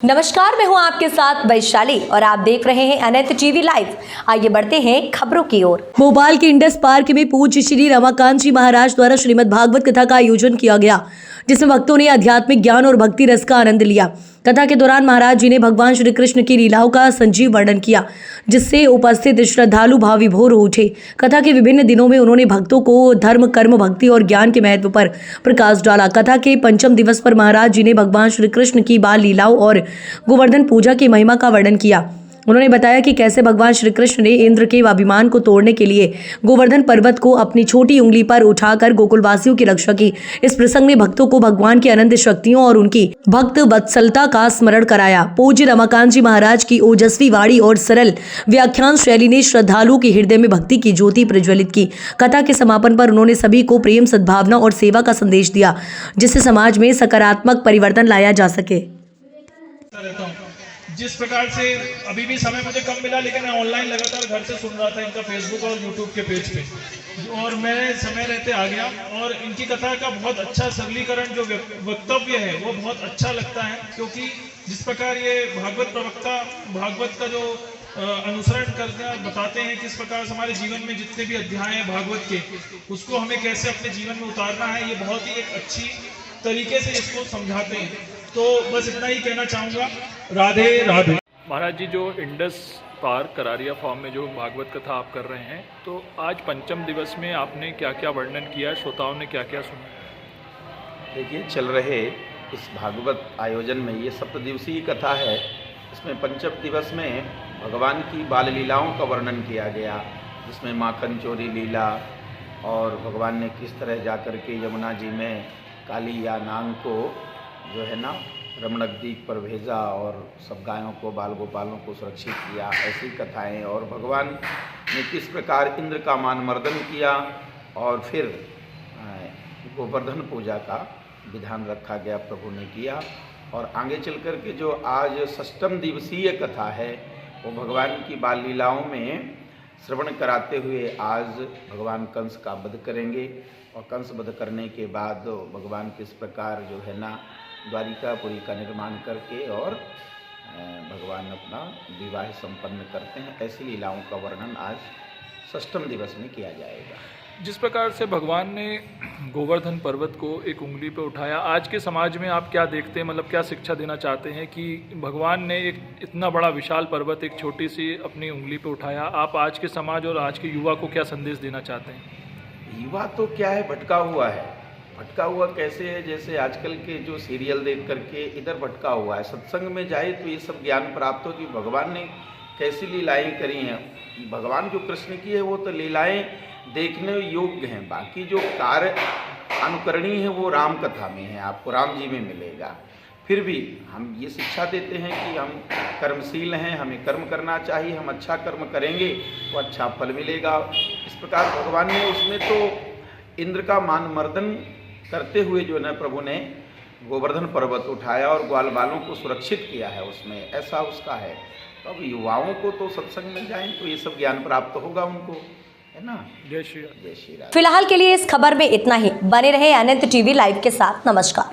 नमस्कार, मैं हूं आपके साथ वैशाली और आप देख रहे हैं अनंत टीवी लाइव। आइए बढ़ते हैं खबरों की ओर। भोपाल के इंडस पार्क में पूज्य श्री रमाकांत जी महाराज द्वारा श्रीमद् भागवत कथा का आयोजन किया गया, जिसमें भक्तों ने आध्यात्मिक ज्ञान और भक्ति रस का आनंद लिया। कथा के दौरान महाराज जी ने भगवान श्री कृष्ण की लीलाओं का संजीव वर्णन किया, जिससे उपस्थित श्रद्धालु भाव विभोर हो उठे। कथा के विभिन्न दिनों में उन्होंने भक्तों को धर्म, कर्म, भक्ति और ज्ञान के महत्व पर प्रकाश डाला। कथा के पंचम दिवस पर महाराज जी ने भगवान श्री कृष्ण की बाल लीलाओं और गोवर्धन पूजा की महिमा का वर्णन किया। उन्होंने बताया कि कैसे भगवान श्री कृष्ण ने इंद्र के अभिमान को तोड़ने के लिए गोवर्धन पर्वत को अपनी छोटी उंगली पर उठाकर गोकुलवासियों की रक्षा की। इस प्रसंग में भक्तों को भगवान की अनंत शक्तियों और उनकी भक्त वत्सलता का स्मरण कराया। पूज्य रमाकांत जी महाराज की ओजस्वी वाणी और सरल व्याख्यान शैली ने श्रद्धालुओं के हृदय में भक्ति की ज्योति प्रज्वलित की। कथा के समापन पर उन्होंने सभी को प्रेम, सद्भावना और सेवा का संदेश दिया, जिससे समाज में सकारात्मक परिवर्तन लाया जा सके। जिस प्रकार से अभी भी समय मुझे कम मिला, लेकिन मैं ऑनलाइन लगातार घर से सुन रहा था इनका फेसबुक और यूट्यूब के पेज पे, और मैं समय रहते आ गया। और इनकी कथा का बहुत अच्छा सरलीकरण जो वक्तव्य है वो बहुत अच्छा लगता है, क्योंकि जिस प्रकार ये भागवत प्रवक्ता भागवत का जो अनुसरण करना बताते हैं, किस प्रकार से हमारे जीवन में जितने भी अध्याय हैं भागवत के, उसको हमें कैसे अपने जीवन में उतारना है, ये बहुत ही एक अच्छी तरीके से इसको समझाते हैं। तो बस इतना ही कहना चाहूँगा। राधे राधे। महाराज जी, जो इंडस पार्क करारिया फार्म में जो भागवत कथा आप कर रहे हैं, तो आज पंचम दिवस में आपने क्या क्या वर्णन किया, श्रोताओं ने क्या क्या सुना? देखिए, चल रहे इस भागवत आयोजन में ये सप्तदिवसीय कथा है। इसमें पंचम दिवस में भगवान की बाल लीलाओं का वर्णन किया गया, जिसमें माखन चोरी लीला और भगवान ने किस तरह जाकर के यमुना जी में काली या नांग को जो है ना रमणक द्वीप पर भेजा और सब गायों को, बाल गोपालों को सुरक्षित किया, ऐसी कथाएं। और भगवान ने किस प्रकार इंद्र का मान मर्दन किया और फिर गोवर्धन पूजा का विधान रखा गया, प्रभु ने किया। और आगे चल कर के जो आज षष्ठम दिवसीय कथा है, वो भगवान की बाल लीलाओं में श्रवण कराते हुए आज भगवान कंस का वध करेंगे। और कंस वध करने के बाद भगवान किस प्रकार जो है ना द्वारिकापुरी का निर्माण करके और भगवान अपना विवाह संपन्न करते हैं, ऐसी लीलाओं का वर्णन आज षष्ठम दिवस में किया जाएगा। जिस प्रकार से भगवान ने गोवर्धन पर्वत को एक उंगली पर उठाया, आज के समाज में आप क्या देखते हैं, मतलब क्या शिक्षा देना चाहते हैं कि भगवान ने एक इतना बड़ा विशाल पर्वत एक छोटी सी अपनी उंगली पर उठाया? आप आज के समाज और आज के युवा को क्या संदेश देना चाहते हैं? युवा तो क्या है, भटका हुआ है। भटका हुआ कैसे है? जैसे आजकल के जो सीरियल देख करके इधर भटका हुआ है। सत्संग में जाए तो ये सब ज्ञान प्राप्त हो कि भगवान ने कैसी लीलाएं करी हैं। भगवान जो कृष्ण की है वो तो लीलाएं देखने योग्य हैं, बाकी जो कार्य अनुकरणीय है वो राम कथा में है, आपको राम जी में मिलेगा। फिर भी हम ये शिक्षा देते हैं कि हम कर्मशील हैं, हमें कर्म करना चाहिए, हम अच्छा कर्म करेंगे तो अच्छा फल मिलेगा। इस प्रकार भगवान ने उसमें तो इंद्र का मान मर्दन करते हुए जो है प्रभु ने गोवर्धन पर्वत उठाया और ग्वाल बालों को सुरक्षित किया है, उसमें ऐसा उसका है। तो अब युवाओं को तो सत्संग में जाएं तो ये सब ज्ञान प्राप्त होगा उनको, है ना। जय श्री राम। फिलहाल के लिए इस खबर में इतना ही। बने रहे अनंत टीवी लाइव के साथ। नमस्कार।